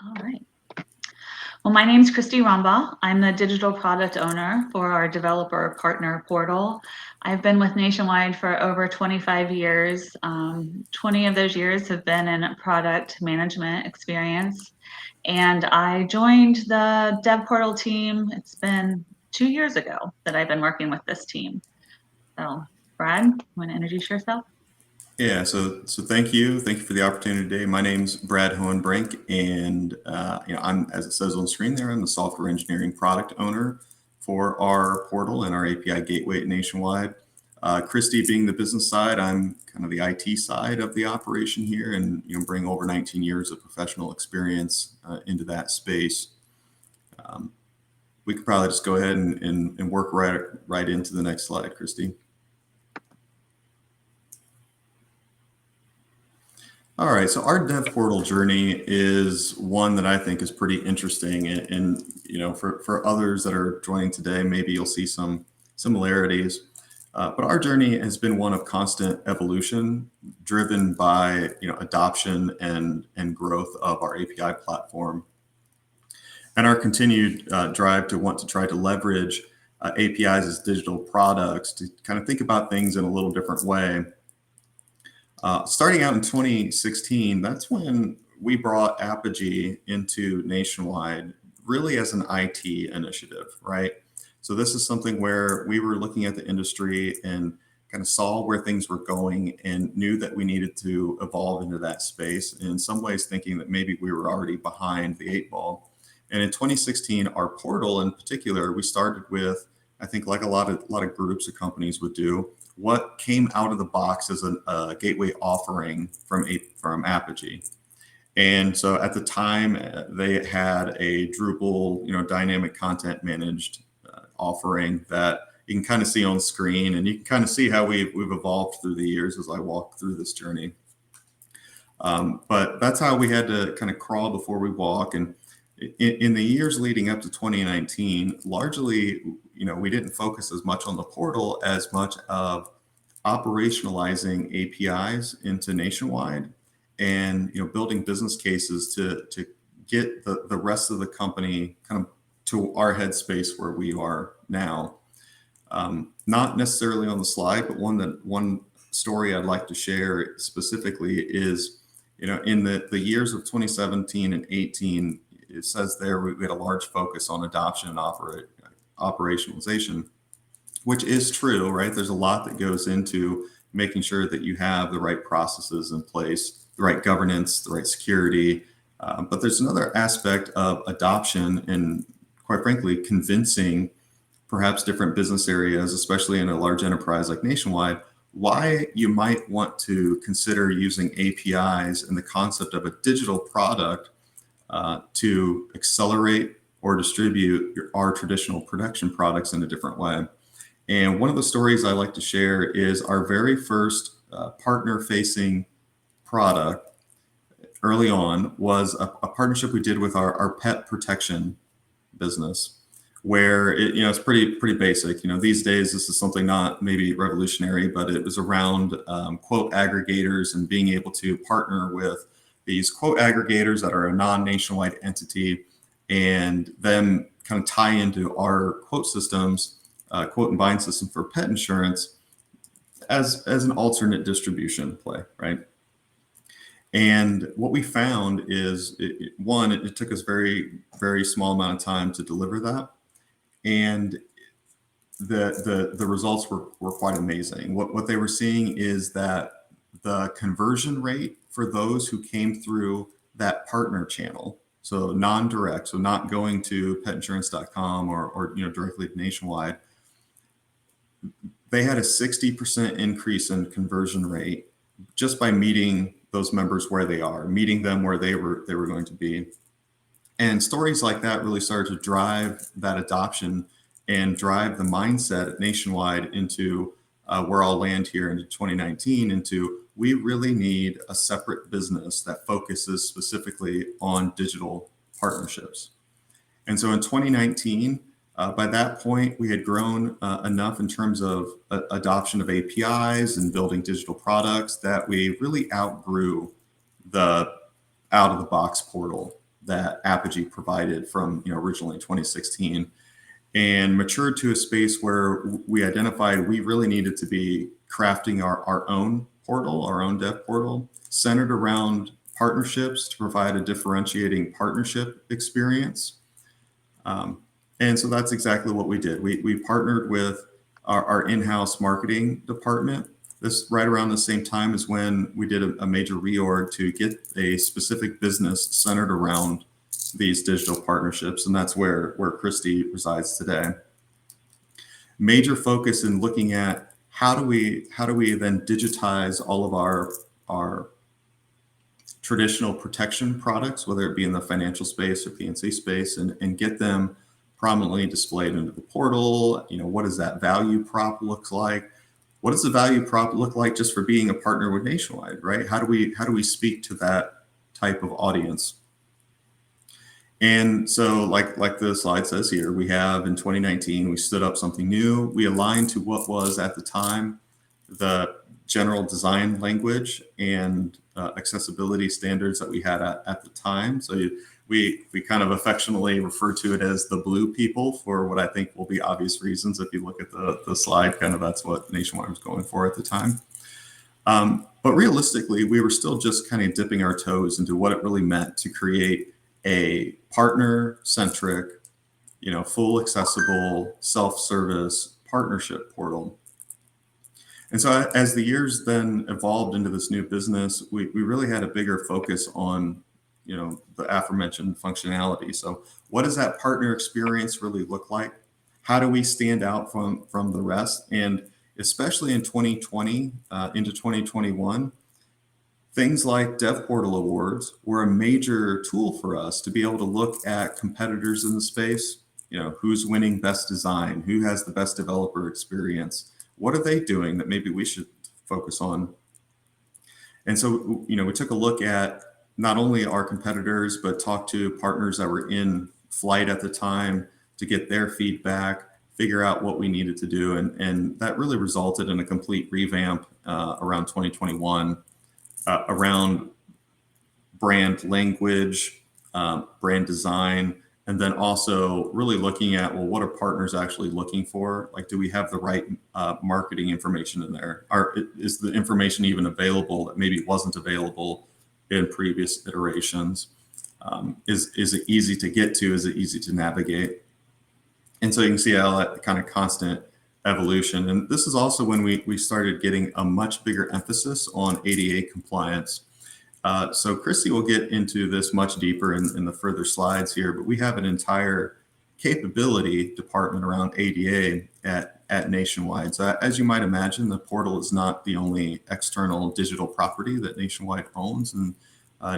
All right. Well, my name's Christy Rumbaugh. I'm the digital product owner for our developer partner portal. I've been with Nationwide for over 25 years. 20 of those years have been in product management experience. And I joined the dev portal team. It's been 2 years ago that I've been working with this team. So, Brad, you want to introduce yourself? Yeah, so thank you for the opportunity today. My name's Brad Hohenbrink, and I'm, as it says on the screen there, I'm the software engineering product owner for our portal and our API gateway at Nationwide. Christy being the business side, I'm kind of the IT side of the operation here, and bring over 19 years of professional experience into that space. We could probably just go ahead and work right into the next slide, Christy. All right, so our dev portal journey is one that I think is pretty interesting, and for others that are joining today, maybe you'll see some similarities. But our journey has been one of constant evolution, driven by adoption and growth of our API platform, and our continued drive to want to try to leverage APIs as digital products to kind of think about things in a little different way. Starting out in 2016, that's when we brought Apigee into Nationwide, really as an IT initiative, right? So this is something where we were looking at the industry and kind of saw where things were going and knew that we needed to evolve into that space. In some ways, thinking that maybe we were already behind the 8 ball. And in 2016, our portal in particular, we started with, I think, like a lot of groups of companies would do, what came out of the box as a gateway offering from Apigee. And so at the time, they had a Drupal, dynamic content managed offering that you can kind of see on screen, and you can kind of see how we've evolved through the years as I walk through this journey. But that's how we had to kind of crawl before we walk. And in the years leading up to 2019, largely, we didn't focus as much on the portal as much of operationalizing APIs into Nationwide and building business cases to get the rest of the company kind of to our headspace where we are now. Not necessarily on the slide, but one story I'd like to share specifically is, in the years of 2017 and 18, it says there we had a large focus on adoption and operationalization, which is true, right? There's a lot that goes into making sure that you have the right processes in place, the right governance, the right security. But there's another aspect of adoption and, quite frankly, convincing perhaps different business areas, especially in a large enterprise like Nationwide, why you might want to consider using APIs and the concept of a digital product to accelerate or distribute our traditional production products in a different way. And one of the stories I like to share is our very first partner-facing product early on was a partnership we did with our pet protection business, where it's pretty basic. These days this is something not maybe revolutionary, but it was around quote aggregators and being able to partner with these quote aggregators that are a non-Nationwide entity, and them kind of tie into our quote systems, quote and bind system for pet insurance as an alternate distribution play, right? And what we found is, it took us very, very small amount of time to deliver that. And the results were quite amazing. What they were seeing is that the conversion rate for those who came through that partner channel, so non-direct, so not going to petinsurance.com or directly to Nationwide, they had a 60% increase in conversion rate just by meeting those members where they are, meeting them where they were going to be. And stories like that really started to drive that adoption and drive the mindset at Nationwide into where I'll land here into 2019, into we really need a separate business that focuses specifically on digital partnerships. And so in 2019, by that point, we had grown enough in terms of adoption of APIs and building digital products that we really outgrew the out-of-the-box portal that Apogee provided from, originally 2016, and matured to a space where we identified we really needed to be crafting our own portal, our own dev portal, centered around partnerships to provide a differentiating partnership experience. And so that's exactly what we did. We partnered with our in-house marketing department. This right around the same time as when we did a major reorg to get a specific business centered around these digital partnerships, and that's where Christy resides today. Major focus in looking at how do we then digitize all of our traditional protection products, whether it be in the financial space or P&C space, and get them prominently displayed into the portal. What does that value prop look like? What does the value prop look like just for being a partner with Nationwide, right? How do we speak to that type of audience? And so like the slide says here, we have in 2019, we stood up something new. We aligned to what was at the time the general design language and accessibility standards that we had at the time. So we kind of affectionately refer to it as the blue people for what I think will be obvious reasons. If you look at the slide, kind of that's what Nationwide was going for at the time. But realistically, we were still just kind of dipping our toes into what it really meant to create a partner-centric, full accessible, self-service partnership portal. And so as the years then evolved into this new business, we really had a bigger focus on, the aforementioned functionality. So what does that partner experience really look like? How do we stand out from the rest? And especially in 2020 into 2021, things like DevPortal Awards were a major tool for us to be able to look at competitors in the space, who's winning best design, who has the best developer experience, what are they doing that maybe we should focus on? And so, we took a look at not only our competitors, but talked to partners that were in flight at the time to get their feedback, figure out what we needed to do. And that really resulted in a complete revamp around 2021 around brand language, brand design, and then also really looking at, well, what are partners actually looking for? Like, do we have the right marketing information in there? Is the information even available that maybe wasn't available in previous iterations? Is it easy to get to? Is it easy to navigate? And so you can see how that kind of constant evolution. And this is also when we started getting a much bigger emphasis on ADA compliance. So Christy will get into this much deeper in the further slides here, but we have an entire capability department around ADA at Nationwide. So as you might imagine, the portal is not the only external digital property that Nationwide owns. And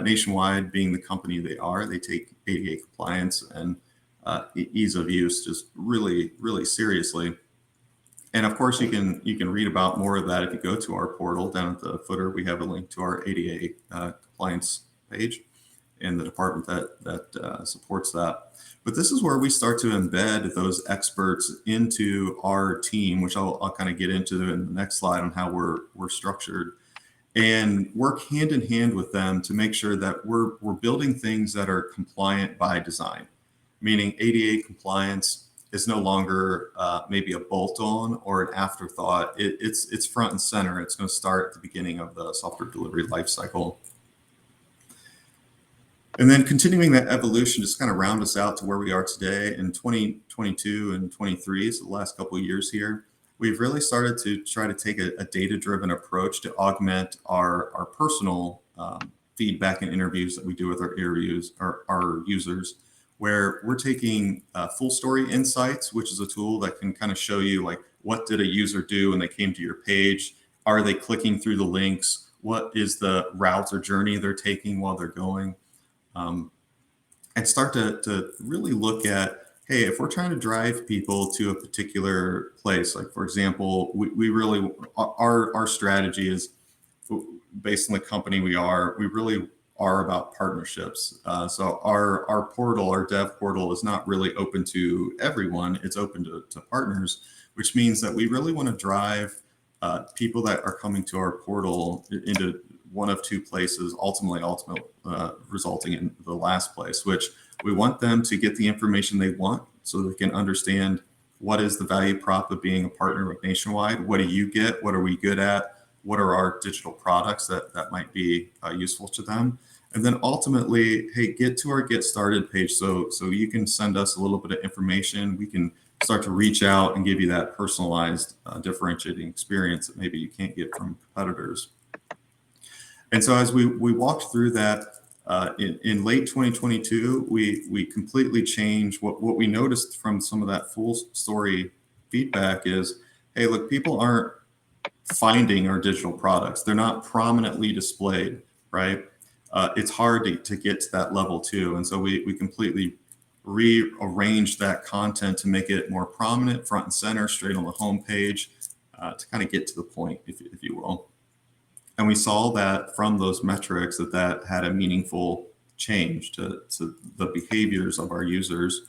Nationwide, being the company they are, they take ADA compliance and ease of use just really, really seriously. And of course, you can read about more of that if you go to our portal. Down at the footer, we have a link to our ADA compliance page and the department that supports that. But this is where we start to embed those experts into our team, which I'll kind of get into in the next slide on how we're structured, and work hand in hand with them to make sure that we're building things that are compliant by design, meaning ADA compliance is no longer maybe a bolt-on or an afterthought. It's front and center. It's going to start at the beginning of the software delivery lifecycle. And then continuing that evolution, just kind of round us out to where we are today in 2022 and 23, so the last couple of years here, we've really started to try to take a data-driven approach to augment our personal feedback and interviews that we do with our users, where we're taking full story insights, which is a tool that can kind of show you like, what did a user do when they came to your page? Are they clicking through the links? What is the route or journey they're taking while they're going? And start to really look at, hey, if we're trying to drive people to a particular place, like for example, we really, our strategy is based on the company we really are about partnerships. So our portal, our dev portal is not really open to everyone. It's open to partners, which means that we really want to drive people that are coming to our portal into one of two places, ultimately resulting in the last place, which we want them to get the information they want so they can understand what is the value prop of being a partner with Nationwide. What do you get? What are we good at? What are our digital products that might be useful to them? And then ultimately, hey, get to our Get Started page so you can send us a little bit of information. We can start to reach out and give you that personalized, differentiating experience that maybe you can't get from competitors. And so as we walked through that, in late 2022, we completely changed what we noticed from some of that full story feedback is, hey, look, people aren't finding our digital products. They're not prominently displayed, right? It's hard to get to that level too. And so we completely rearranged that content to make it more prominent, front and center, straight on the homepage, to kind of get to the point, if you will. And we saw that from those metrics that had a meaningful change to the behaviors of our users.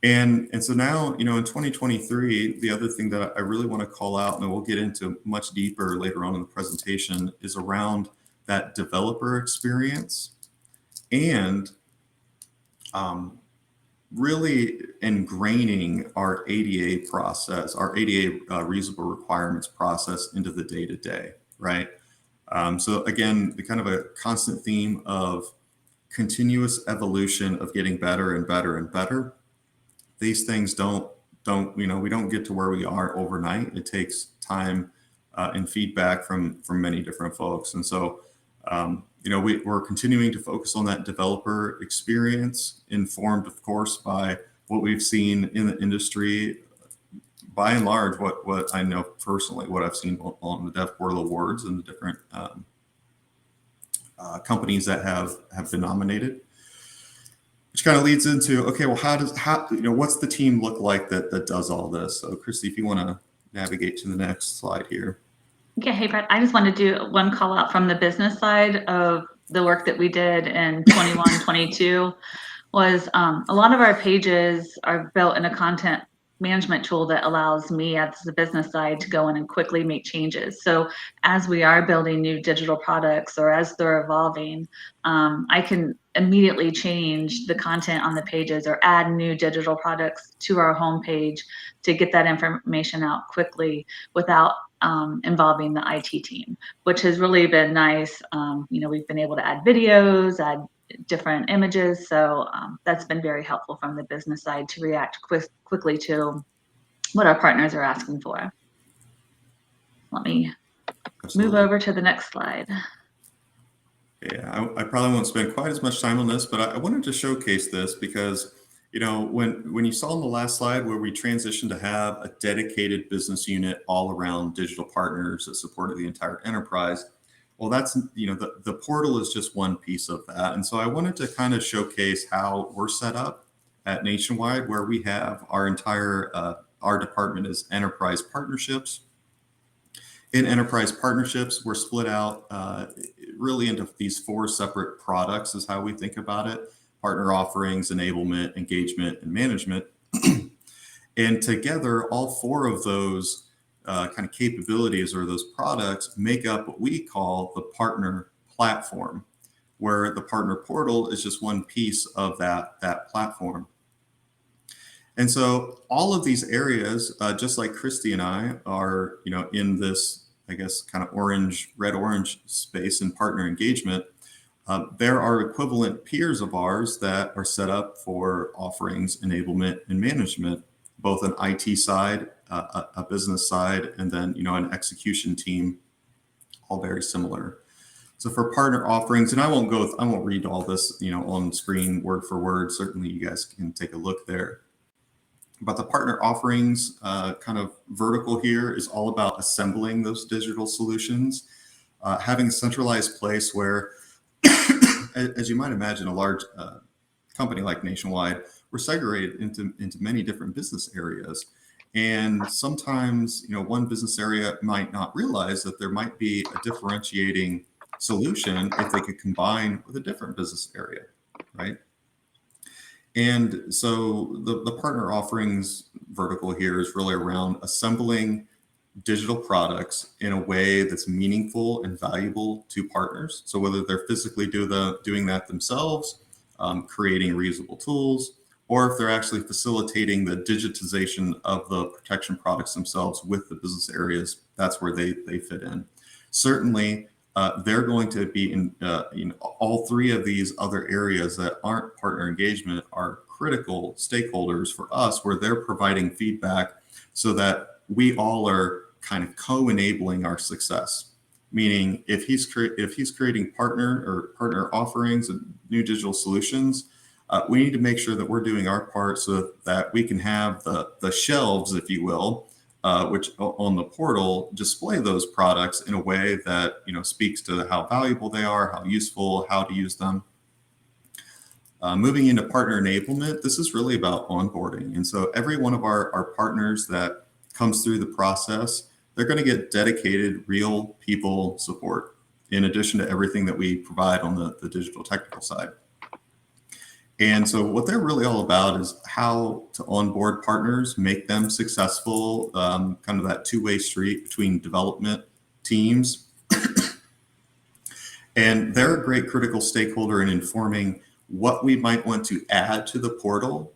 And so now, in 2023, the other thing that I really want to call out, and we'll get into much deeper later on in the presentation, is around that developer experience and really ingraining our ADA process, our ADA reasonable requirements process into the day-to-day, right? So again, the kind of a constant theme of continuous evolution of getting better and better and better. These things don't we don't get to where we are overnight. It takes time and feedback from many different folks. And so, we're continuing to focus on that developer experience, informed, of course, by what we've seen in the industry. By and large, what I know personally, what I've seen on the Dev Portal Awards and the different companies that have been nominated, which kind of leads into, okay, well, what's the team look like that does all this? So, Christy, if you want to navigate to the next slide here. Yeah, hey, Brett, I just want to do one call out from the business side of the work that we did in 21, 22 was a lot of our pages are built in a content management tool that allows me as the business side to go in and quickly make changes. So as we are building new digital products or as they're evolving, I can immediately change the content on the pages or add new digital products to our homepage to get that information out quickly without involving the IT team, which has really been nice. We've been able to add videos, add different images. So that's been very helpful from the business side to react quickly to what our partners are asking for. Let me move over to the next slide. Yeah, I probably won't spend quite as much time on this, but I wanted to showcase this because, when you saw on the last slide where we transitioned to have a dedicated business unit all around digital partners that supported the entire enterprise, well, that's, the portal is just one piece of that. And so I wanted to kind of showcase how we're set up at Nationwide, where we have our entire, our department is enterprise partnerships. In enterprise partnerships, we're split out really into these 4 separate products is how we think about it: partner offerings, enablement, engagement, and management. And together, all 4 of those kind of capabilities or those products make up what we call the partner platform, where the partner portal is just one piece of that platform. And so all of these areas, just like Christy and I are, in this, I guess, kind of red-orange space in partner engagement, there are equivalent peers of ours that are set up for offerings, enablement, and management, both an IT side, a business side, and then, an execution team, all very similar. So for partner offerings, and I won't read all this, on screen word for word. Certainly you guys can take a look there. But the partner offerings kind of vertical here is all about assembling those digital solutions, having a centralized place where, as you might imagine, a large company like Nationwide, we're segregated into many different business areas. And sometimes, one business area might not realize that there might be a differentiating solution if they could combine with a different business area, right? And so the partner offerings vertical here is really around assembling digital products in a way that's meaningful and valuable to partners. So whether they're physically doing that themselves, creating reusable tools, or if they're actually facilitating the digitization of the protection products themselves with the business areas, that's where they fit in. Certainly, they're going to be in all three of these other areas that aren't partner engagement are critical stakeholders for us, where they're providing feedback so that we all are kind of co-enabling our success. Meaning, if he's creating partner offerings and new digital solutions, we need to make sure that we're doing our part so that we can have the shelves, if you will, which on the portal display those products in a way that speaks to how valuable they are, how useful, how to use them. Moving into partner enablement, this is really about onboarding. And so every one of our partners that comes through the process, they're going to get dedicated, real people support, in addition to everything that we provide on the digital technical side. And so what they're really all about is how to onboard partners, make them successful, kind of that two-way street between development teams. And they're a great critical stakeholder in informing what we might want to add to the portal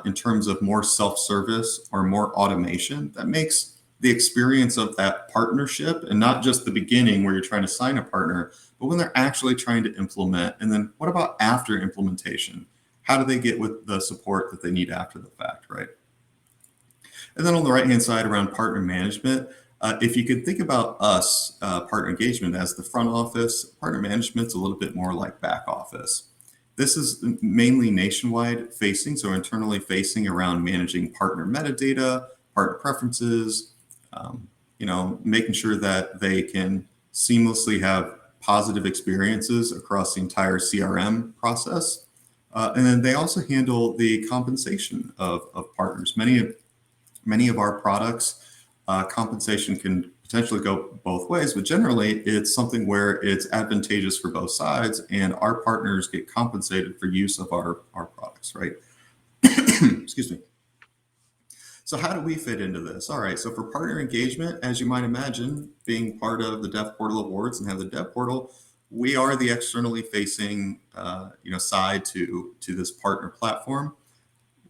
in terms of more self-service or more automation that makes the experience of that partnership, and not just the beginning where you're trying to sign a partner, but when they're actually trying to implement. And then what about after implementation? How do they get with the support that they need after the fact, right? And then on the right-hand side around partner management, if you could think about us, partner engagement as the front office, partner management's a little bit more like back office. This is mainly nationwide facing, so internally facing around managing partner metadata, partner preferences, making sure that they can seamlessly have positive experiences across the entire CRM process. And then they also handle the compensation of partners. Many of our products, compensation can potentially go both ways, but generally it's something where it's advantageous for both sides, and our partners get compensated for use of our products, right? Excuse me. So how do we fit into this? All right, so for partner engagement, as you might imagine, being part of the Dev Portal Awards and have the Dev Portal, we are the externally facing side to this partner platform.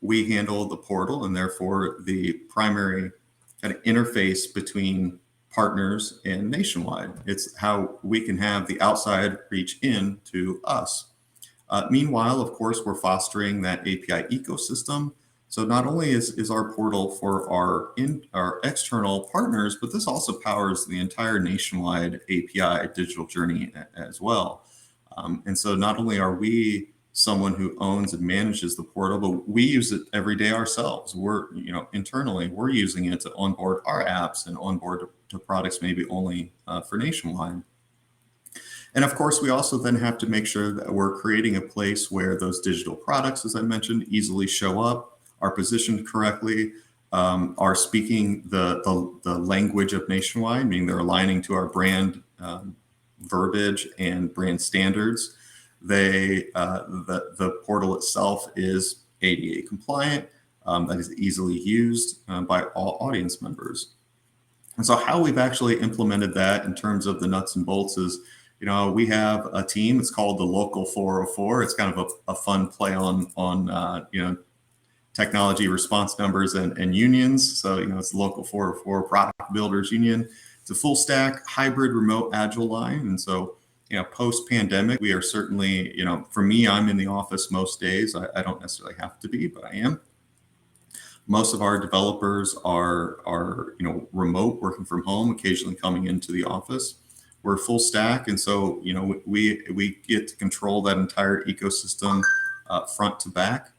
We handle the portal and therefore the primary kind of interface between partners and Nationwide. It's how we can have the outside reach in to us. Meanwhile, of course, we're fostering that API ecosystem. So not only is our portal for our external partners, but this also powers the entire Nationwide API digital journey as well. And so not only are we someone who owns and manages the portal, but we use it every day ourselves. We're, internally, we're using it to onboard our apps and onboard to products maybe only for Nationwide. And of course, we also then have to make sure that we're creating a place where those digital products, as I mentioned, easily show up, are positioned correctly, are speaking the language of Nationwide, meaning they're aligning to our brand verbiage and brand standards. The portal itself is ADA compliant, that is easily used by all audience members. And so how we've actually implemented that in terms of the nuts and bolts is, we have a team. It's called the Local 404. It's kind of a fun play on technology response numbers and unions. So, it's the Local 404 Product Builders Union. It's a full stack hybrid remote agile line. And so, post pandemic, we are certainly, for me, I'm in the office most days. I don't necessarily have to be, but I am. Most of our developers are remote, working from home, occasionally coming into the office. We're full stack. And so, we get to control that entire ecosystem front to back.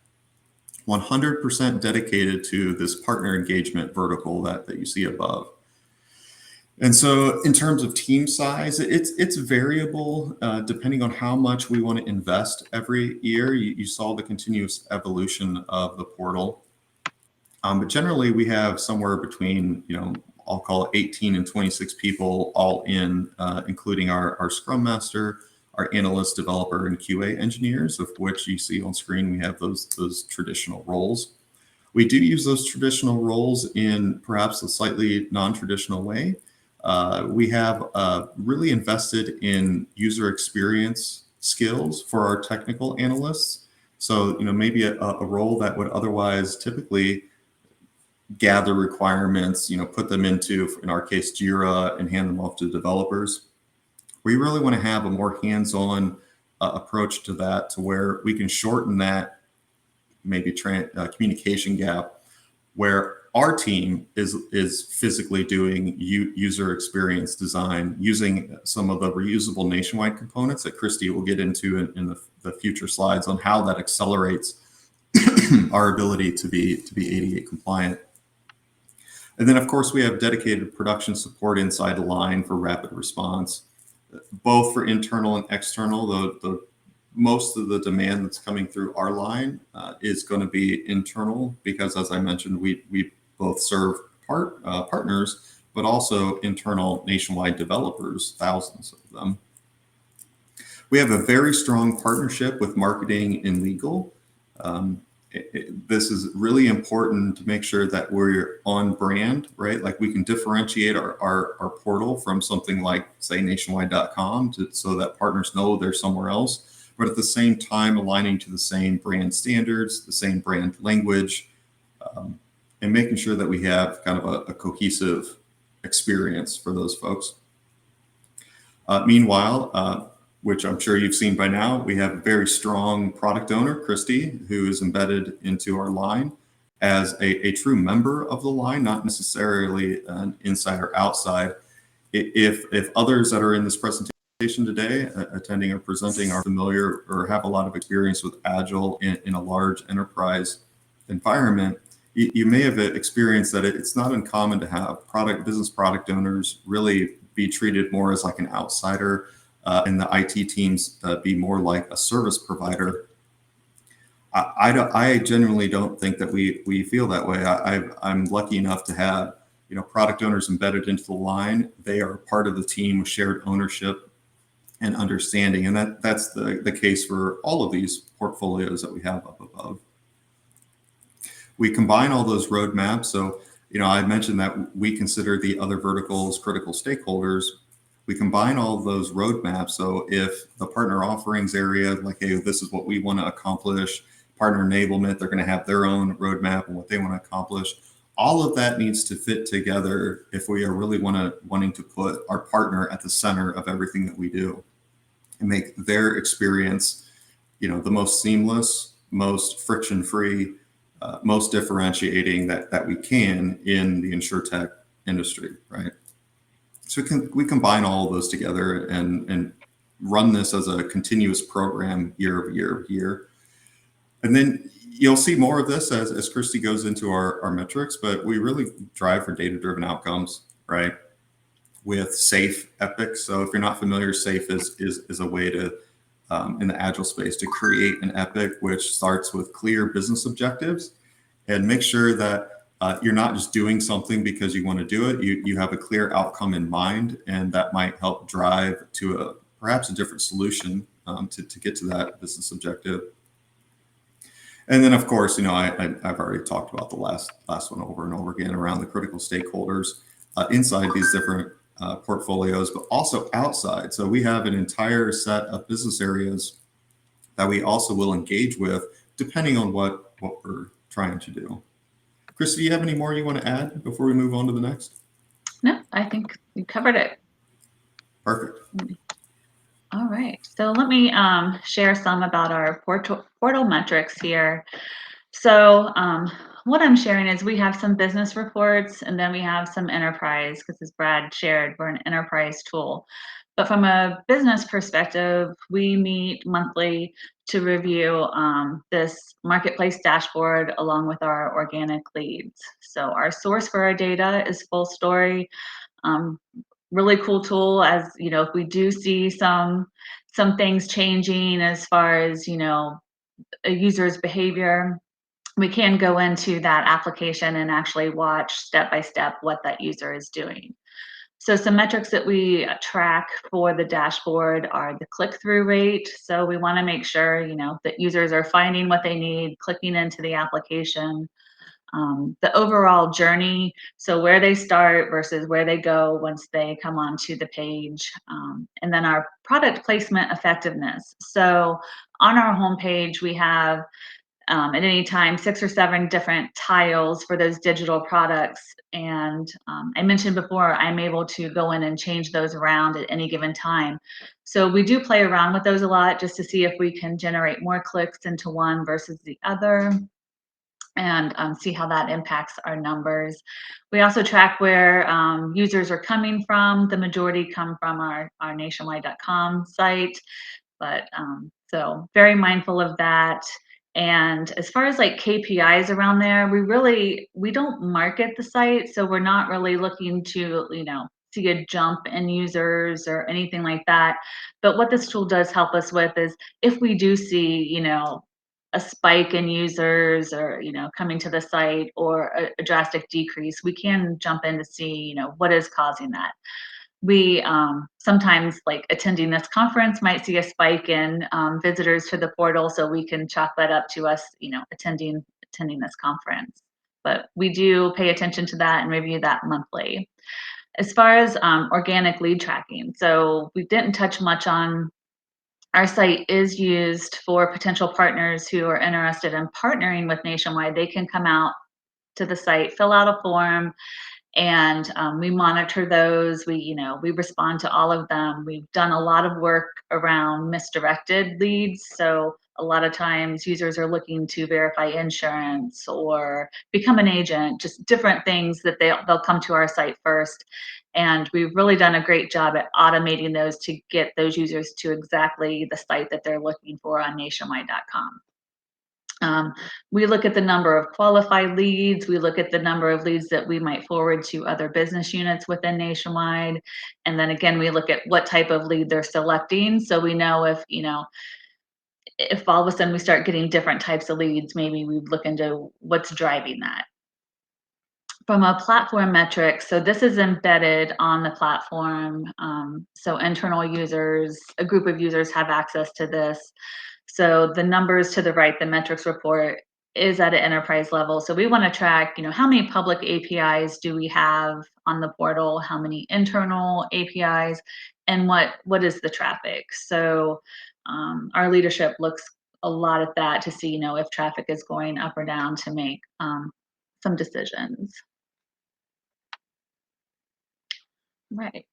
100% dedicated to this partner engagement vertical that you see above. And so in terms of team size, it's variable depending on how much we want to invest every year. You saw the continuous evolution of the portal. But generally we have somewhere between, I'll call it 18 and 26 people all in, including our Scrum Master, our analyst, developer, and QA engineers, of which you see on screen, we have those traditional roles. We do use those traditional roles in perhaps a slightly non-traditional way. We have really invested in user experience skills for our technical analysts. So, maybe a role that would otherwise typically gather requirements, put them into, in our case, Jira, and hand them off to developers. We really want to have a more hands-on approach to that, to where we can shorten that maybe communication gap, where our team is physically doing user experience design using some of the reusable Nationwide components that Christy will get into in the future slides on how that accelerates our ability to be ADA compliant. And then, of course, we have dedicated production support inside the line for rapid response, both for internal and external. The most of the demand that's coming through our line is going to be internal, because, as I mentioned, we both serve partners, but also internal Nationwide developers, thousands of them. We have a very strong partnership with marketing and legal. This is really important to make sure that we're on brand, right? Like, we can differentiate our portal from something like, say, nationwide.com, so that partners know they're somewhere else, but at the same time aligning to the same brand standards, the same brand language, and making sure that we have kind of a cohesive experience for those folks. Meanwhile, which I'm sure you've seen by now, we have a very strong product owner, Christy, who is embedded into our line as a true member of the line, not necessarily an inside or outside. If others that are in this presentation today, attending or presenting, are familiar or have a lot of experience with Agile in a large enterprise environment, you may have experienced that it's not uncommon to have business product owners really be treated more as like an outsider, and the IT teams be more like a service provider. I genuinely don't think that we feel that way. I'm lucky enough to have product owners embedded into the line. They are part of the team with shared ownership and understanding, and that's the case for all of these portfolios that we have up above. We combine all those roadmaps. So I mentioned that we consider the other verticals critical stakeholders. We combine all of those roadmaps. So if the partner offerings area, like, hey, this is what we want to accomplish, partner enablement, they're going to have their own roadmap and what they want to accomplish. All of that needs to fit together if we are really wanting to put our partner at the center of everything that we do and make their experience, the most seamless, most friction-free, most differentiating that we can in the insurtech industry, right? So we combine all of those together and run this as a continuous program year over year over year. And then you'll see more of this as Christy goes into our metrics, but we really drive for data-driven outcomes, right? With SAFe epics. So if you're not familiar, SAFe is a way to, in the Agile space, to create an epic which starts with clear business objectives and make sure that you're not just doing something because you want to do it. You have a clear outcome in mind, and that might help drive to perhaps a different solution to get to that business objective. And then, of course, I've already talked about the last one over and over again around the critical stakeholders inside these different portfolios, but also outside. So we have an entire set of business areas that we also will engage with, depending on what we're trying to do. Christy, do you have any more you want to add before we move on to the next? No, I think you covered it. Perfect. All right, so let me share some about our portal metrics here. So what I'm sharing is we have some business reports, and then we have some enterprise, because as Brad shared, we're an enterprise tool. But from a business perspective, we meet monthly to review this marketplace dashboard along with our organic leads. So our source for our data is FullStory. Really cool tool, as if we do see some things changing as far as a user's behavior, we can go into that application and actually watch step by step what that user is doing. So some metrics that we track for the dashboard are the click-through rate. So we want to make sure that users are finding what they need, clicking into the application. the overall journey, so where they start versus where they go once they come onto the page, and then our product placement effectiveness. So on our homepage, we have at any time 6 or 7 different tiles for those digital products. And I mentioned before, I'm able to go in and change those around at any given time. So we do play around with those a lot just to see if we can generate more clicks into one versus the other, and see how that impacts our numbers. We also track where users are coming from. The majority come from our nationwide.com site, but so very mindful of that. And as far as like KPIs around there, we don't market the site, so we're not really looking to, see a jump in users or anything like that. But what this tool does help us with is if we do see, a spike in users, or coming to the site, or a drastic decrease, we can jump in to see, what is causing that. We sometimes, like attending this conference, might see a spike in visitors to the portal, so we can chalk that up to us, attending this conference. But we do pay attention to that and review that monthly. As far as organic lead tracking, so we didn't touch much on. Our site is used for potential partners who are interested in partnering with Nationwide. They can come out to the site, fill out a form, and we monitor those. We respond to all of them. We've done a lot of work around misdirected leads. So a lot of times users are looking to verify insurance or become an agent, just different things that they'll come to our site first. And we've really done a great job at automating those to get those users to exactly the site that they're looking for on nationwide.com. We look at the number of qualified leads. We look at the number of leads that we might forward to other business units within Nationwide. And then again, we look at what type of lead they're selecting. So we know if all of a sudden we start getting different types of leads, maybe we look into what's driving that. From a platform metric, so this is embedded on the platform. So internal users, a group of users have access to this. So the numbers to the right, the metrics report, is at an enterprise level. So we want to track, how many public APIs do we have on the portal, how many internal APIs, and what is the traffic. So our leadership looks a lot at that to see, if traffic is going up or down, to make some decisions. Right.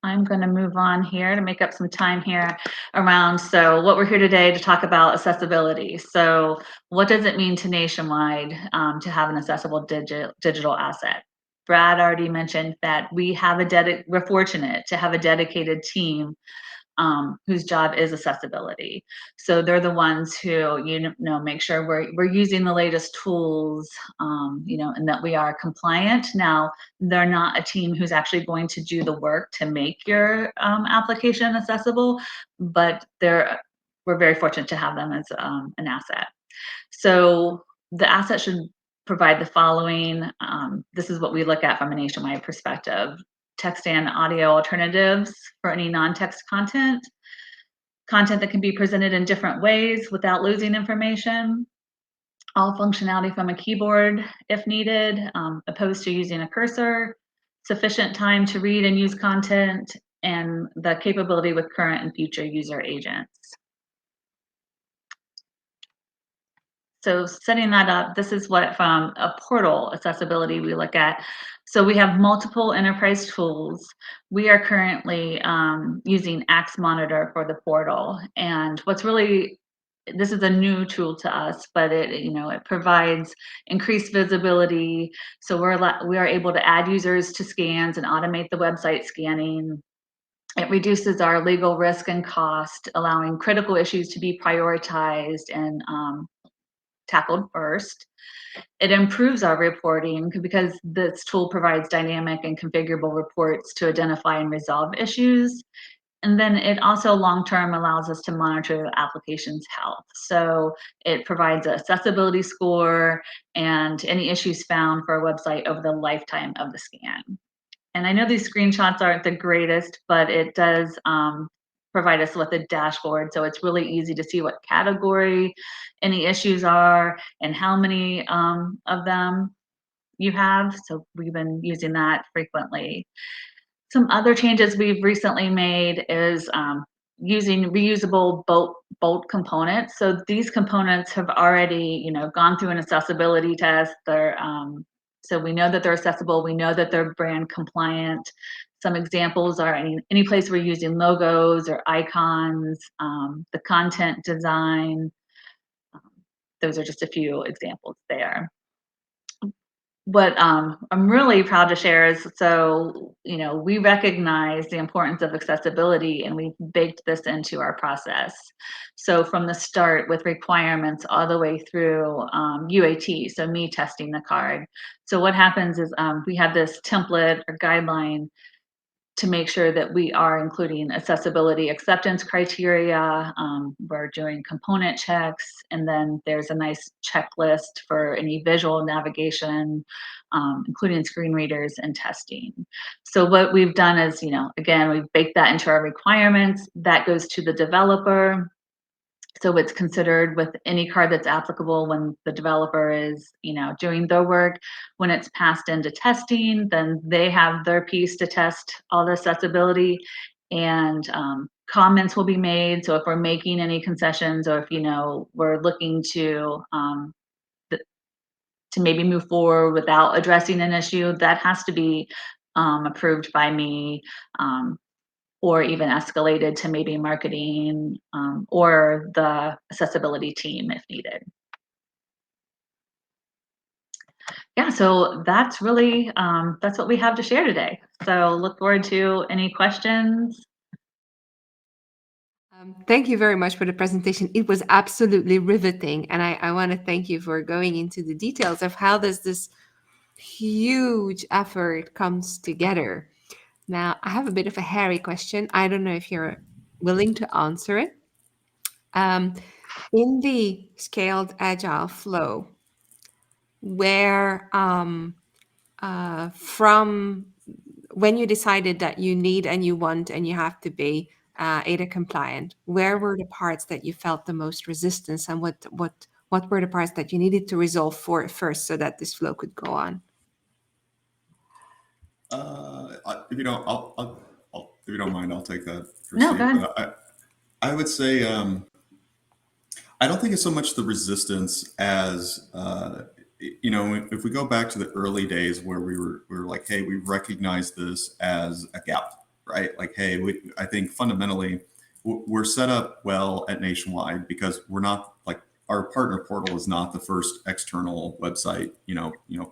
I'm going to move on here to make up some time here around. So, what we're here today to talk about accessibility. So, what does it mean to Nationwide to have an accessible digital asset? Brad already mentioned that we're fortunate to have a dedicated team whose job is accessibility. So they're the ones who, make sure we're using the latest tools, and that we are compliant. Now, they're not a team who's actually going to do the work to make your application accessible, but we're very fortunate to have them as an asset. So the asset should provide the following. This is what we look at from a Nationwide perspective: text and audio alternatives for any non-text content that can be presented in different ways without losing information, all functionality from a keyboard if needed, opposed to using a cursor, sufficient time to read and use content, and the capability with current and future user agents. So setting that up, this is what from a portal accessibility we look at. So we have multiple enterprise tools. We are currently using Axe Monitor for the portal. And this is a new tool to us, but it provides increased visibility. So we are able to add users to scans and automate the website scanning. It reduces our legal risk and cost, allowing critical issues to be prioritized and tackled first. It improves our reporting because this tool provides dynamic and configurable reports to identify and resolve issues. And then it also long-term allows us to monitor the application's health. So it provides an accessibility score and any issues found for a website over the lifetime of the scan. And I know these screenshots aren't the greatest, but it does provide us with a dashboard. So it's really easy to see what category any issues are and how many of them. you have. So we've been using that frequently. Some other changes we've recently made is using reusable bolt components. So these components have already, gone through an accessibility test. So we know that they're accessible. We know that they're brand compliant. Some examples are any place we're using logos or icons, the content design. Um, those are just a few examples there. What I'm really proud to share is, so, we recognize the importance of accessibility and we've baked this into our process. So from the start with requirements all the way through UAT, so me testing the card. So what happens is we have this template or guideline to make sure that we are including accessibility acceptance criteria. We're doing component checks, and then there's a nice checklist for any visual navigation, including screen readers and testing. So what we've done is, again, we've baked that into our requirements. That goes to the developer. So it's considered with any card that's applicable when the developer is, doing their work. When it's passed into testing, then they have their piece to test all the accessibility, and comments will be made. So if we're making any concessions, or if we're looking to maybe move forward without addressing an issue, that has to be approved by me. Or even escalated to maybe marketing, or the accessibility team if needed. Yeah, so that's really that's what we have to share today. So look forward to any questions. Thank you very much for the presentation. It was absolutely riveting, and I want to thank you for going into the details of how does this huge effort comes together. Now, I have a bit of a hairy question. I don't know if you're willing to answer it. In the scaled agile flow, where from when you decided that you need and you want and you have to be ADA compliant, where were the parts that you felt the most resistance, and what were the parts that you needed to resolve for first so that this flow could go on? If you don't, if you don't mind, I'll take that. No, go ahead. I would say I don't think it's so much the resistance as if we go back to the early days where we were like, hey, we recognize this as a gap, right? Like, hey, I think fundamentally we're set up well at Nationwide because we're not like, our partner portal is not the first external website,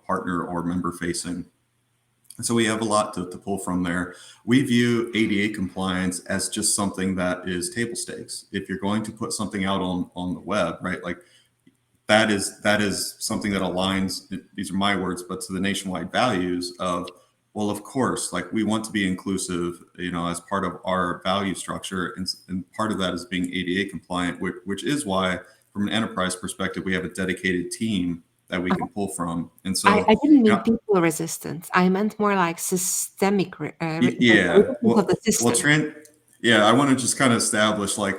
partner or member facing. And so we have a lot to pull from there. We view ADA compliance as just something that is table stakes. If you're going to put something out on the web, right? Like that is something that aligns, these are my words, but to the Nationwide values of, well, of course, like we want to be inclusive, as part of our value structure. And part of that is being ADA compliant, which is why from an enterprise perspective, we have a dedicated team that we can pull from. And so I didn't mean people resistance. I meant more like systemic. Yeah. Of the system. I want to just kind of establish, like,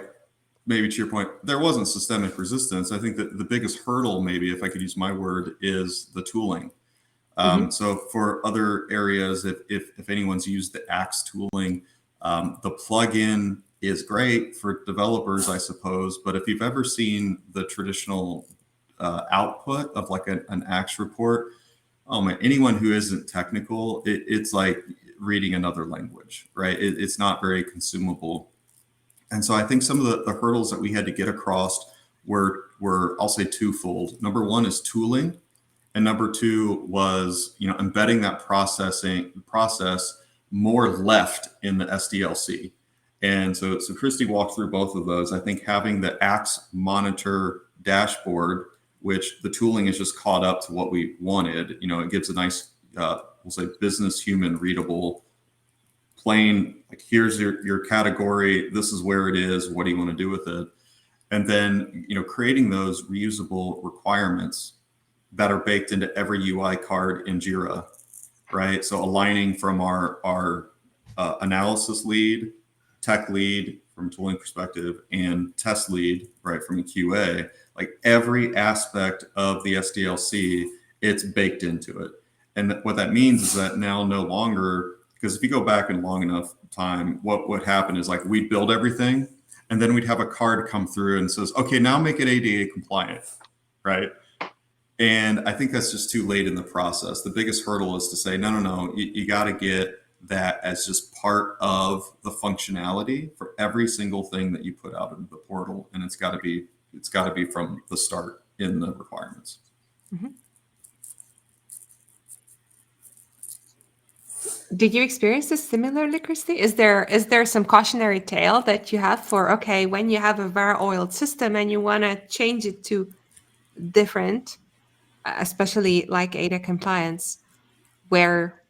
maybe to your point, there wasn't systemic resistance. I think that the biggest hurdle, maybe if I could use my word, is the tooling. So for other areas, if anyone's used the Axe tooling, the plugin is great for developers, I suppose. But if you've ever seen the traditional output of like an Axe report, oh man, anyone who isn't technical, it's like reading another language, right? It's not very consumable. And so I think some of the hurdles that we had to get across were I'll say twofold. Number one is tooling. And number two was, embedding that process more left in the SDLC. And so Christy walked through both of those. I think having the Axe monitor dashboard, which the tooling is just caught up to what we wanted, it gives a nice, we'll say business human readable, plain, like here's your category, this is where it is, what do you want to do with it? And then, creating those reusable requirements that are baked into every UI card in Jira, right? So aligning from our analysis lead, tech lead from a tooling perspective, and test lead, right, from a QA, like every aspect of the SDLC, it's baked into it. And what that means is that now no longer, because if you go back in long enough time, what would happen is like we'd build everything and then we'd have a card come through and says, okay, now make it ADA compliant, right? And I think that's just too late in the process. The biggest hurdle is to say, no, you got to get that as just part of the functionality for every single thing that you put out into the portal. And it's got to be from the start in the requirements. Mhm. Did you experience this similarly, Christy? Is there some cautionary tale that you have for, okay, when you have a VAR-oiled system and you want to change it to different, especially like ADA compliance, where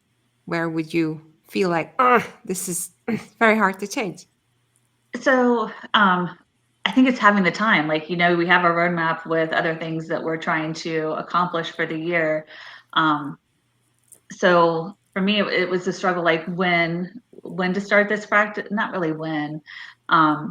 would you feel like, this is very hard to change? So I think it's having the time. Like, we have a roadmap with other things that we're trying to accomplish for the year. So for me, it was a struggle, like when to start this practice. Not really when. I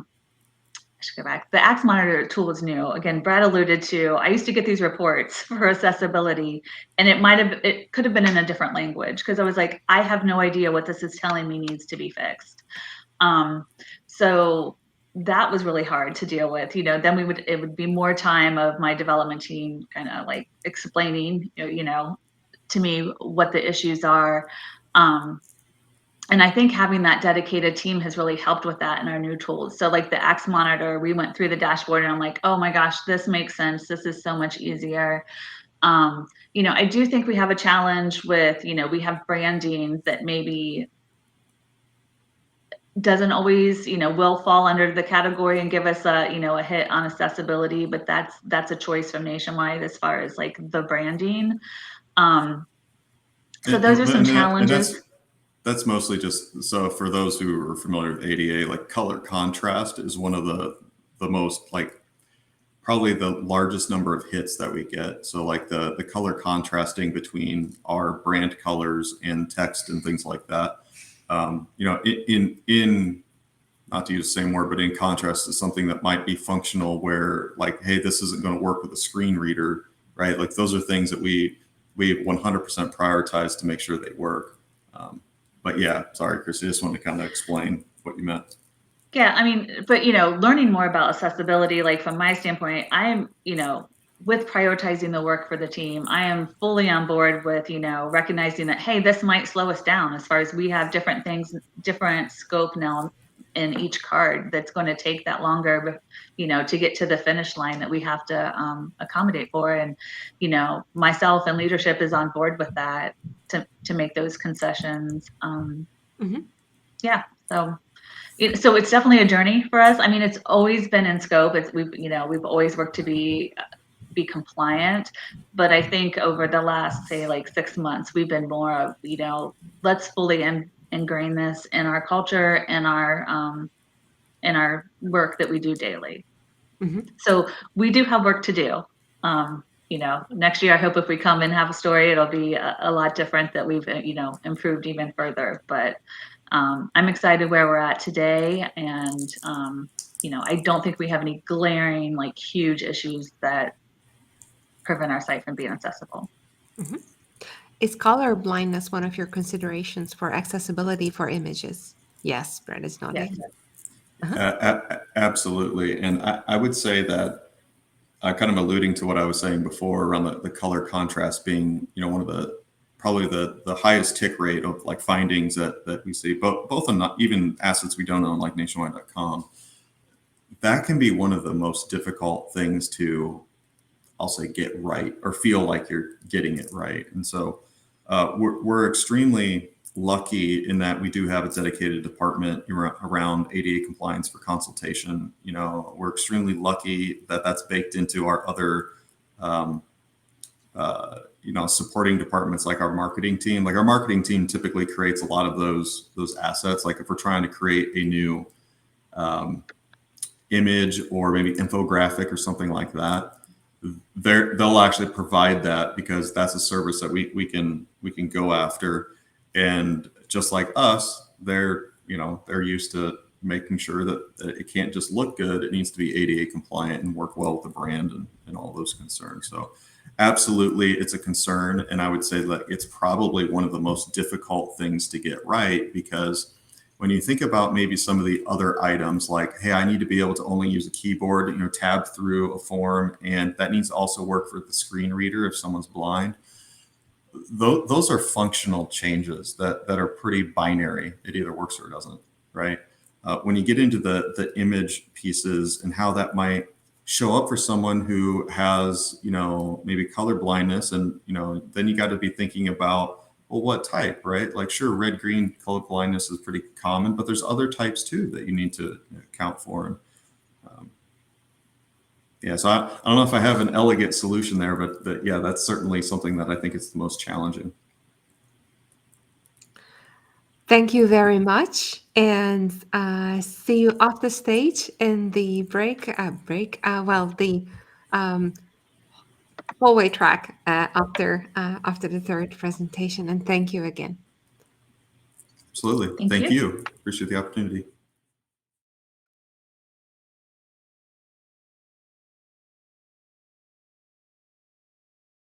should go back. The Axe Monitor tool is new. Again, Brad alluded to, I used to get these reports for accessibility, and it could have been in a different language, because I was like, I have no idea what this is telling me needs to be fixed. So that was really hard to deal with. Then it would be more time of my development team kind of like explaining, to me what the issues are. And I think having that dedicated team has really helped with that in our new tools. So like the Axe Monitor, we went through the dashboard and I'm like, oh my gosh, this makes sense. This is so much easier. I do think we have a challenge with, we have branding that maybe doesn't always, will fall under the category and give us a hit on accessibility, but that's a choice from Nationwide as far as like the branding. So those are some challenges. That's mostly just, so for those who are familiar with ADA, like color contrast is one of the most, like, probably the largest number of hits that we get. So like the color contrasting between our brand colors and text and things like that. In not to use the same word, but in contrast to something that might be functional where like, hey, this isn't going to work with a screen reader, right? Like those are things that we 100% prioritize to make sure they work. But yeah, sorry, Chris, I just wanted to kind of explain what you meant. Yeah, I mean, but learning more about accessibility, like from my standpoint, I'm, with prioritizing the work for the team, I am fully on board with, recognizing that, hey, this might slow us down as far as we have different things, different scope now in each card that's going to take that longer, to get to the finish line that we have to accommodate for. And, myself and leadership is on board with that to make those concessions. Yeah, so it's definitely a journey for us. I mean, it's always been in scope. We've always worked to be compliant, but I think over the last, say, like 6 months, we've been more of, let's fully ingrain this in our culture and our work that we do daily. Mm-hmm. So we do have work to do. Next year, I hope if we come and have a story, it'll be a lot different, that we've, improved even further. But I'm excited where we're at today. And, I don't think we have any glaring, like huge issues that prevent our site from being accessible. Mm-hmm. Is color blindness one of your considerations for accessibility for images? Yes, Brad is nodding. Yes. Absolutely. And I would say that, kind of alluding to what I was saying before around the color contrast being, one of probably the highest tick rate of like findings that we see, both on even assets we don't own, like nationwide.com. That can be one of the most difficult things to, I'll say, get right or feel like you're getting it right. And so we're extremely lucky in that we do have a dedicated department around ADA compliance for consultation. We're extremely lucky that that's baked into our other, supporting departments, like our marketing team. Like our marketing team typically creates a lot of those assets. Like if we're trying to create a new image or maybe infographic or something like that, they'll actually provide that, because that's a service that we can go after. And just like us, they're used to making sure that it can't just look good. It needs to be ADA compliant and work well with the brand and all those concerns. So Absolutely, it's a concern, and I would say that it's probably one of the most difficult things to get right, because when you think about maybe some of the other items, like, hey, I need to be able to only use a keyboard, tab through a form, and that needs to also work for the screen reader if someone's blind. Those are functional changes that are pretty binary. It either works or it doesn't, right? When you get into the image pieces and how that might show up for someone who has, maybe color blindness, and then you got to be thinking about, well, what type, right? Like, sure, red green color blindness is pretty common, but there's other types too that you need to account for. And yeah, so I don't know if I have an elegant solution there, but yeah, that's certainly something that I think is the most challenging. Thank you very much, and see you off the stage in the the um, hallway track after the third presentation. And thank you again. Absolutely. Thank Thank you. you. Appreciate the opportunity.